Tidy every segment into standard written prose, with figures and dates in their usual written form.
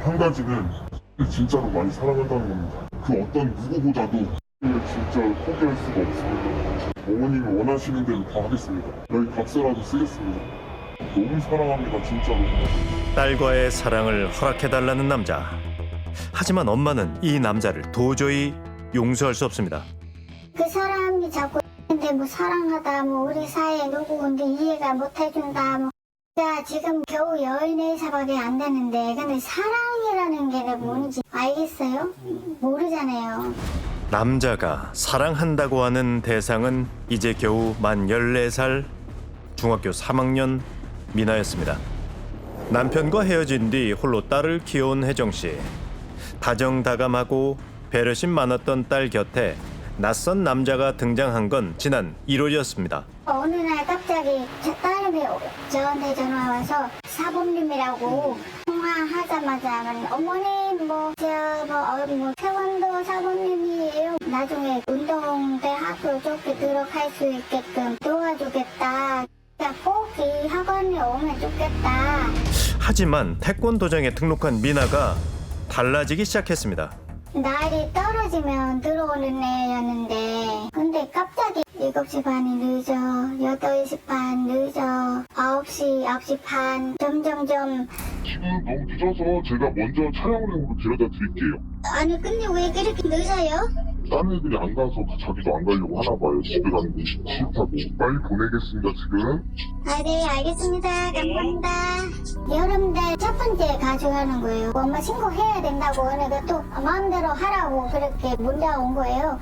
한 가지는 진짜로 많이 사랑한다는 겁니다. 그 어떤 누구보다도 진짜 포기할 수가 없습니다. 어머님이 원하시는 대로 다 하겠습니다. 여기 각서라도 쓰겠습니다. 너무 사랑합니다, 진짜로. 딸과의 사랑을 허락해달라는 남자. 하지만 엄마는 이 남자를 도저히 용서할 수 없습니다. 그 사람이 자꾸 근데 뭐 사랑하다 뭐 우리 사이에 누구인데 이해가 못 해준다 뭐 야 지금 겨우 14살밖에 안 되는데 근데 사랑이라는 게 뭔지 알겠어요? 모르잖아요. 남자가 사랑한다고 하는 대상은 이제 겨우 만 14살 중학교 3학년 미나였습니다. 남편과 헤어진 뒤 홀로 딸을 키워온 혜정씨. 다정다감하고 배려심 많았던 딸 곁에 낯선 남자가 등장한 건 지난 1월이었습니다. 어느 날 갑자기 제 딸이 저한테 전화 와서 사범님이라고 통화하자마자 어머님 뭐 태권도 사범님이에요. 나중에 운동대 학교 좋게 들어갈 수 있게끔 도와주겠다. 꼭 이 학원에 오면 좋겠다. 하지만 태권도장에 등록한 미나가 달라지기 시작했습니다. 날이 떨어지면 들어오는 애였는데 근데 갑자기 7시 반이 늦어 8시 반 늦어 9시 반 점점점 지금 너무 늦어서 제가 먼저 차량으로 데려다 드릴게요. 아니 근데 왜 그렇게 늦어요? 다른 애들이 안 가서 자기도 안 가려고 하나 봐요. 집에 가는 게 싫다고. 빨리 보내겠습니다, 지금. 아, 네, 알겠습니다. 감사합니다. 여름대 첫 번째 가져가는 거예요. 엄마 신고해야 된다고 내가 또 마음대로 하라고 그렇게 문자 온 거예요.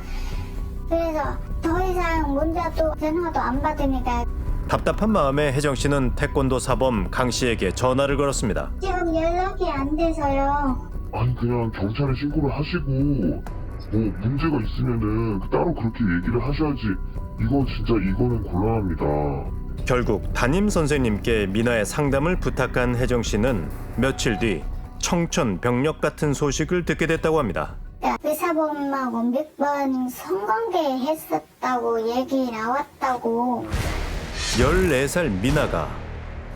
그래서 더 이상 문자도 전화도 안 받으니까 답답한 마음에 혜정 씨는 태권도 사범 강 씨에게 전화를 걸었습니다. 지금 연락이 안 돼서요. 아니, 그냥 경찰에 신고를 하시고, 뭐, 문제가 있으면은 따로 그렇게 얘기를 하셔야지. 이거는 곤란합니다. 결국 담임 선생님께 미나의 상담을 부탁한 혜정 씨는 며칠 뒤 청천벽력 같은 소식을 듣게 됐다고 합니다. 의사범하고 몇 번 성관계 했었다고 얘기 나왔다고. 14살 미나가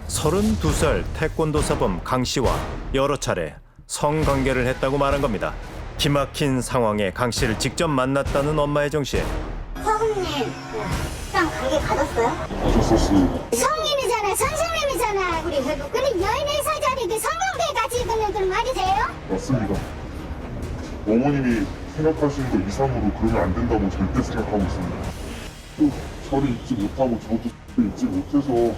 32살 태권도 사범 강 씨와 여러 차례 성관계를 했다고 말한 겁니다. 기막힌 상황에 강 씨를 직접 만났다는 엄마 혜정 씨. 사부님, 랑 관계 가졌어요? 어셨었습니다. 성인이잖아, 선생님이잖아. 우리 회도. 근데 14살짜리 성관계 가지고는 그 말이 돼요? 맞습니다. 어머님이 생각하시는 거 이상으로 그러면 안 된다고 절대 생각하고 있습니다. 또 저를 잊지 못하고 저도 잊지 못해서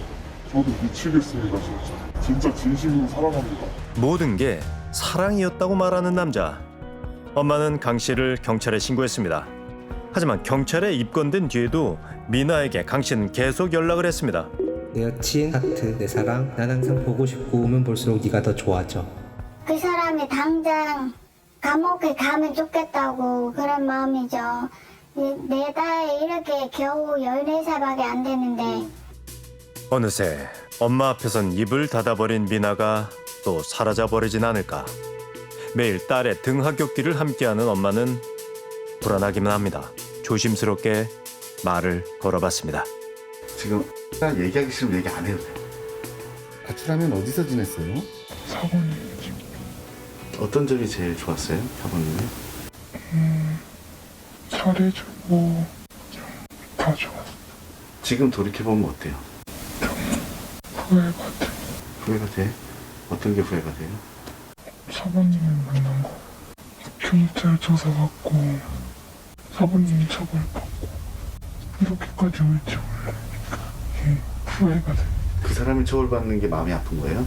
저도 미치겠습니다, 진짜. 진짜 진심으로 사랑합니다. 모든 게 사랑이었다고 말하는 남자. 엄마는 강 씨를 경찰에 신고했습니다. 하지만 경찰에 입건된 뒤에도 미나에게 강 씨는 계속 연락을 했습니다. 내 여친, 하트, 내 사랑, 난 항상 보고 싶고 오면 볼수록 네가 더 좋아져. 그 사람이 당장 감옥에 가면 좋겠다고 그런 마음이죠. 내 딸 이렇게 겨우 14살밖에 안 되는데. 어느새 엄마 앞에선 입을 닫아버린 미나가 또 사라져버리진 않을까. 매일 딸의 등하굣길을 함께하는 엄마는 불안하기만 합니다. 조심스럽게 말을 걸어봤습니다. 지금 얘기하기 싫으면 얘기 안 해도 돼. 가출하면 어디서 지냈어요? 사모님 집. 어떤 점이 제일 좋았어요, 사모님은? 잘해주고 다 좋았어. 지금 돌이켜보면 어때요? 후회가 돼. 후회가 돼? 어떤 게 후회가 돼요? 사모님을 만난 거. 경찰 조사받고 사모님이 처벌받고 이렇게까지 올 줄 몰라니까 이게 후회가 돼. 그 사람이 처벌받는 게 마음이 아픈 거예요?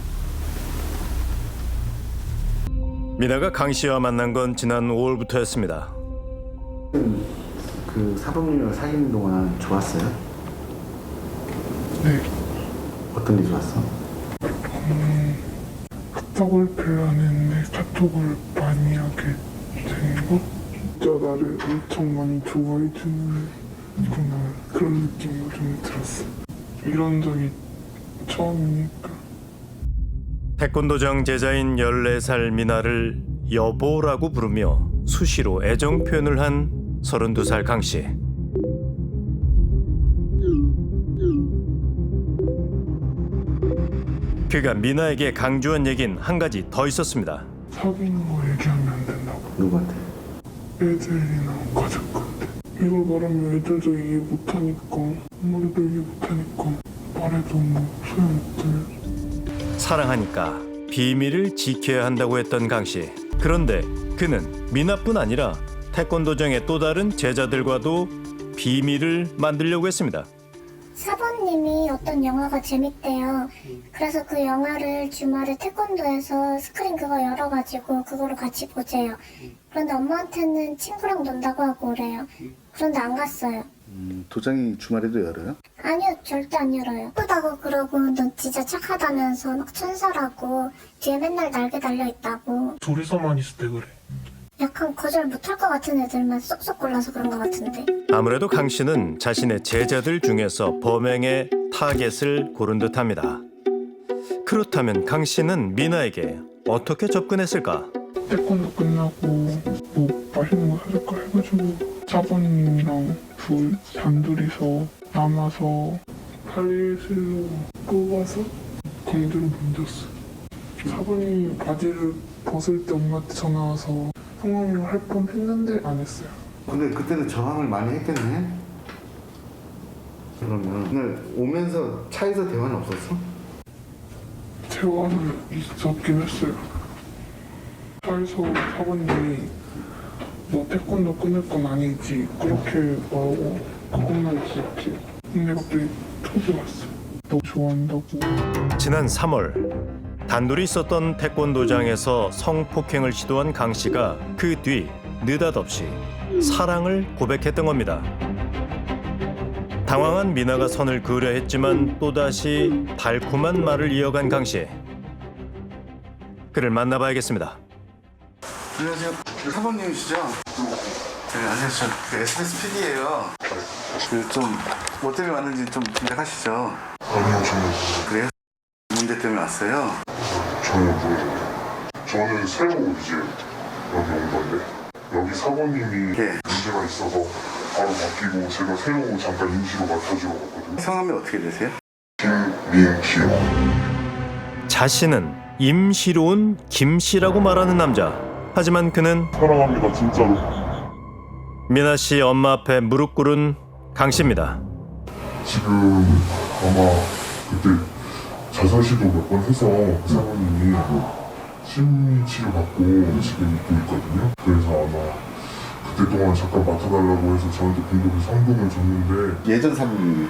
미나가 강 씨와 만난 건 지난 5월부터였습니다. 그 사범님이랑 사귀는 동안 좋았어요? 네. 어떤 게 좋았어? 카톡을 별로 안 했는데 카톡을 많이 하게 된 거? 진짜 나를 엄청 많이 좋아해주는구나 그런 느낌이 좀 들었어. 이런 적이 처음이니까. 태권도장 제자인 14살 미나를 여보라고 부르며 수시로 애정 표현을 한 32살 강 씨. 그가 미나에게 강조한 얘긴 한 가지 더 있었습니다. 사귀는 거 얘기하면 안 된다고. 누구한테? 애들이나 가족한테. 이걸 말하면 애들도 이해 못하니까, 엄마도 이해 못하니까 말해도 뭐 소용없대. 사랑하니까 비밀을 지켜야 한다고 했던 강 씨. 그런데 그는 미나뿐 아니라 태권도장의 또 다른 제자들과도 비밀을 만들려고 했습니다. 사부님이 어떤 영화가 재밌대요. 그래서 그 영화를 주말에 태권도에서 스크린 그거 열어가지고 그거를 같이 보재요. 그런데 엄마한테는 친구랑 논다고 하고 그래요. 그런데 안 갔어요. 도장이 주말에도 열어요? 아니요, 절대 안 열어요. 예쁘다고 그러고 넌 진짜 착하다면서 막 천사라고 뒤에 맨날 날개 달려있다고. 둘이서만 있을 때 그래. 약간 거절 못할 것 같은 애들만 쏙쏙 골라서 그런 것 같은데. 아무래도 강 씨는 자신의 제자들 중에서 범행의 타겟을 고른 듯합니다. 그렇다면 강 씨는 미나에게 어떻게 접근했을까? 태권도 끝나고 뭐 맛있는 거 사줄까 해가지고 사부님이랑 단둘이서 남아서 팔일실로 뽑아서 강제로 만졌어. 사부님이 바지를 벗을 때 엄마한테 전화 와서 성형을 할 뻔 했는데 안 했어요. 근데 그때는 저항을 많이 했겠네? 그러면 오늘 오면서 차에서 대화는 없었어? 대화는 있었긴 했어요. 차에서 사부님이 너 태권도 끊을 건 아니지 그렇게 말하고 그것만 기억해요. 근데 갑자기 톡이 왔어. 너 좋아한다고. 지난 3월 단둘이 있었던 태권도장에서 성폭행을 시도한 강 씨가 그 뒤 느닷없이 사랑을 고백했던 겁니다. 당황한 미나가 선을 그으려 했지만 또다시 달콤한 말을 이어간 강 씨. 그를 만나봐야겠습니다. 안녕하세요. 사범님이시죠? 네, 안녕하세요. 그 SBS PD예요. 뭐 때문에 왔는지 좀 짐작하시죠? 아니요, 저는 그래요? 문제 때문에 왔어요. 전혀 모르겠어요. 저는 새로 이제 여기 온 건데 여기 사모님이 예. 문제가 있어서 바로 바뀌고 제가 새로 잠깐 임시로 맡아주러 갔거든요. 성함이 어떻게 되세요? 김민기요. 자신은 임시로 온 김씨라고 말하는 남자. 하지만 그는 사랑합니다, 진짜로. 미나 씨 엄마 앞에 무릎 꿇은 강 씨입니다. 지금 아마 그때 자살 시도 몇 번 해서 사모님이 심리 치료 받고 지금 있고 있거든요. 그래서 아마 그때 동안 잠깐 맡아달라고 해서 저한테 공급을 상금을 줬는데 예전 사범님.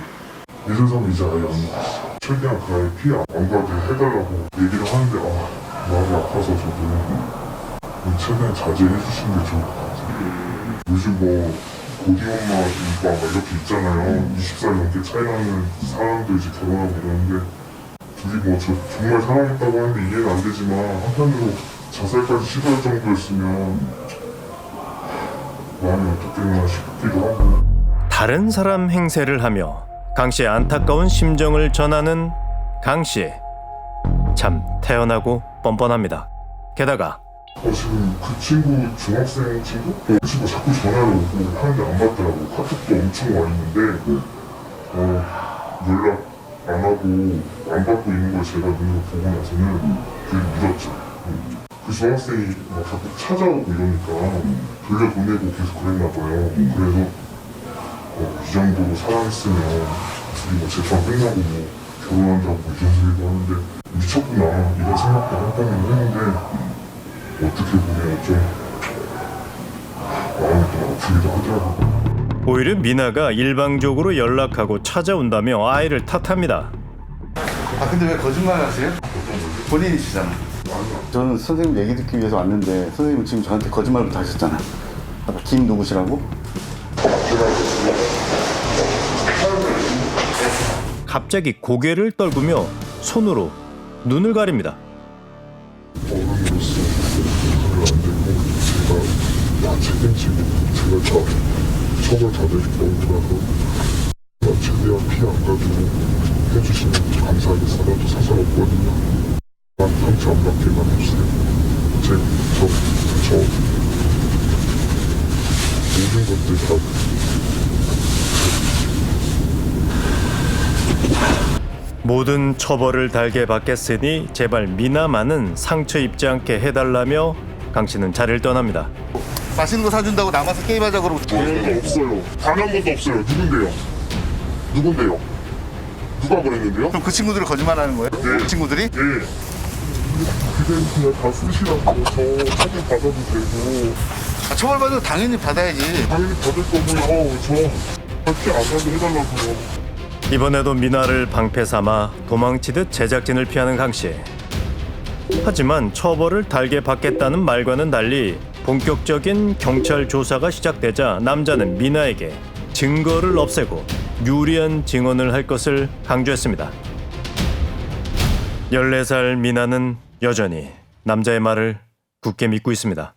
예전 사람 이제 아예 안 나왔어. 최대한 그 아이 피해 안 가게 해달라고 얘기를 하는데 마음이 아파서 저도 최대한 자제해 주시는 게 좋을 것 같아요. 요즘 뭐 고딩 엄마 이거 막 이렇게 있잖아요. 20살 넘게 차이 나는 사람도 이제 결혼하고 이러는데 둘이 뭐 저 정말 사랑했다고 하는데 이해는 안 되지만 한편으로 자살까지 시도할 정도였으면 마음이 어떻겠나 싶기도 하고. 다른 사람 행세를 하며 강 씨의 안타까운 심정을 전하는 강 씨. 참 태연하고 뻔뻔합니다. 게다가 지금 그 친구 중학생 친구? 그 친구 자꾸 전화를 오고 하는데 안 받더라고. 카톡도 엄청 와 있는데 연락 안 하고 안 받고 있는 걸 제가 눈으로 보고 나서는 되게 믿었죠. 그 중학생이 막 자꾸 찾아오고 이러니까 돌려보내고 계속 그랬나 봐요. 그래서 이 정도로 사랑했으면 둘이 뭐 재판 끝나고 뭐 결혼한다고 이런 소리도 하는데 미쳤구나 이런 생각도 한편으로 했는데 어떻게 보면 좀 마음이 좀 아프기도 하더라고요. 오히려 미나가 일방적으로 연락하고 찾아온다며 아이를 탓합니다. 아 근데 왜 거짓말을 하세요? 본인이시잖아. 저는 선생님 얘기 듣기 위해서 왔는데 선생님은 지금 저한테 거짓말부터 하셨잖아. 아까 김 누구시라고? 갑자기 고개를 떨구며 손으로 눈을 가립니다. 어른으로서 그러면 안 되고 제가 책임지고 제가 처벌받을 거라서 최대한 피해 안 가도록 해주시면 감사하겠어요. 나도 상관없거든요. 상처 안 받게만 해주세요. 저 모든 것들 다 모든 처벌을 달게 받겠으니 제발 미나만은 상처 입지 않게 해달라며 강 씨는 자리를 떠납니다. 맛있는 거 사준다고 남아서 게임하자 그러고 없어요. 단 한 번도 없어요. 누군데요? 누군데요? 누가 그랬는데요? 그럼 그 친구들이 거짓말하는 거예요? 네. 그 친구들이? 예. 그대는 그냥 다 쓰시라고 저 처벌 받아도 되고 아, 처벌받으면 당연히 받아야지. 당연히 받을 거고요. 저 그렇게 안 하게 해달라고요. 이번에도 미나를 방패 삼아 도망치듯 제작진을 피하는 강 씨. 하지만 처벌을 달게 받겠다는 말과는 달리 본격적인 경찰 조사가 시작되자 남자는 미나에게 증거를 없애고 유리한 증언을 할 것을 강조했습니다. 14살 미나는 여전히 남자의 말을 굳게 믿고 있습니다.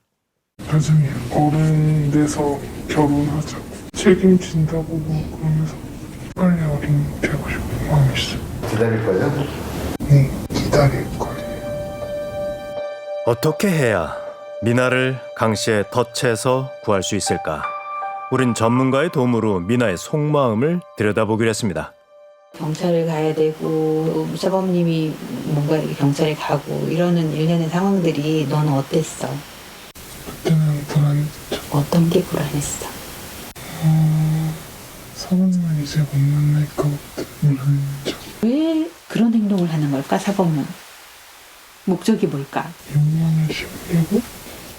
나중에 어른 돼서 결혼하자고 책임진다고 뭐 그러면서 빨리 어린 되고 싶은 마음이 있어요. 기다릴 거예요? 네, 기다릴 거예요. 어떻게 해야 미나를 강 씨의 덫에서 구할 수 있을까? 우린 전문가의 도움으로 미나의 속마음을 들여다보기로 했습니다. 경찰을 가야 되고 사범님이 뭔가 이렇게 경찰에 가고 이러는 일련의 상황들이 너는 어땠어? 그때는 불안했죠. 어떤 게 불안했어? 사모님은 이제 못 만날 것 같아. 불안했죠. 왜 그런 행동을 하는 걸까 사범은? 목적이 뭘까? 욕망을 심으려고?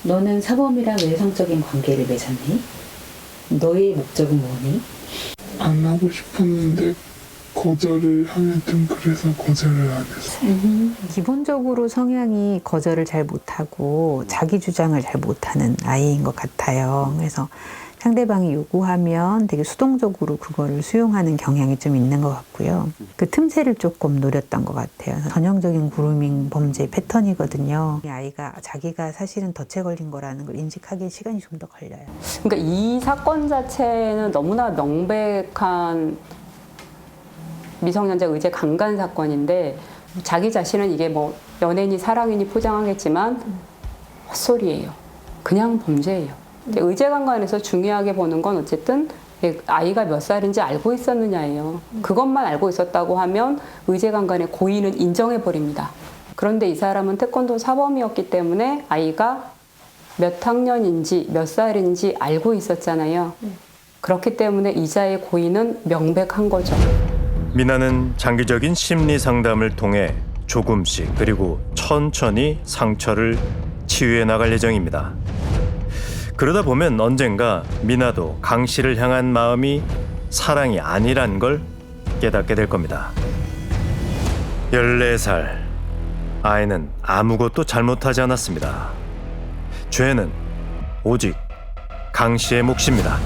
너는 사범이랑 왜 성적인 관계를 맺었니? 너의 목적은 뭐니? 안 하고 싶었는데 거절을 하면 좀 그래서 거절을 안 했어. 기본적으로 성향이 거절을 잘 못하고 자기 주장을 잘 못하는 아이인 것 같아요. 그래서 상대방이 요구하면 되게 수동적으로 그거를 수용하는 경향이 좀 있는 것 같고요. 그 틈새를 조금 노렸던 것 같아요. 전형적인 그루밍 범죄 패턴이거든요. 이 아이가 자기가 사실은 덫에 걸린 거라는 걸 인식하기에 시간이 좀 더 걸려요. 그러니까 이 사건 자체는 너무나 명백한 미성년자 의제 강간 사건인데 자기 자신은 이게 뭐 연예인이 사랑이니 포장하겠지만 헛소리예요. 그냥 범죄예요. 의제 강간에서 중요하게 보는 건 어쨌든 아이가 몇 살인지 알고 있었느냐예요. 그것만 알고 있었다고 하면 의제 강간의 고의는 인정해버립니다. 그런데 이 사람은 태권도 사범이었기 때문에 아이가 몇 학년인지 몇 살인지 알고 있었잖아요. 그렇기 때문에 이자의 고의는 명백한 거죠. 미나는 장기적인 심리 상담을 통해 조금씩 그리고 천천히 상처를 치유해 나갈 예정입니다. 그러다 보면 언젠가 미나도 강 씨를 향한 마음이 사랑이 아니란 걸 깨닫게 될 겁니다. 14살 아이는 아무것도 잘못하지 않았습니다. 죄는 오직 강 씨의 몫입니다.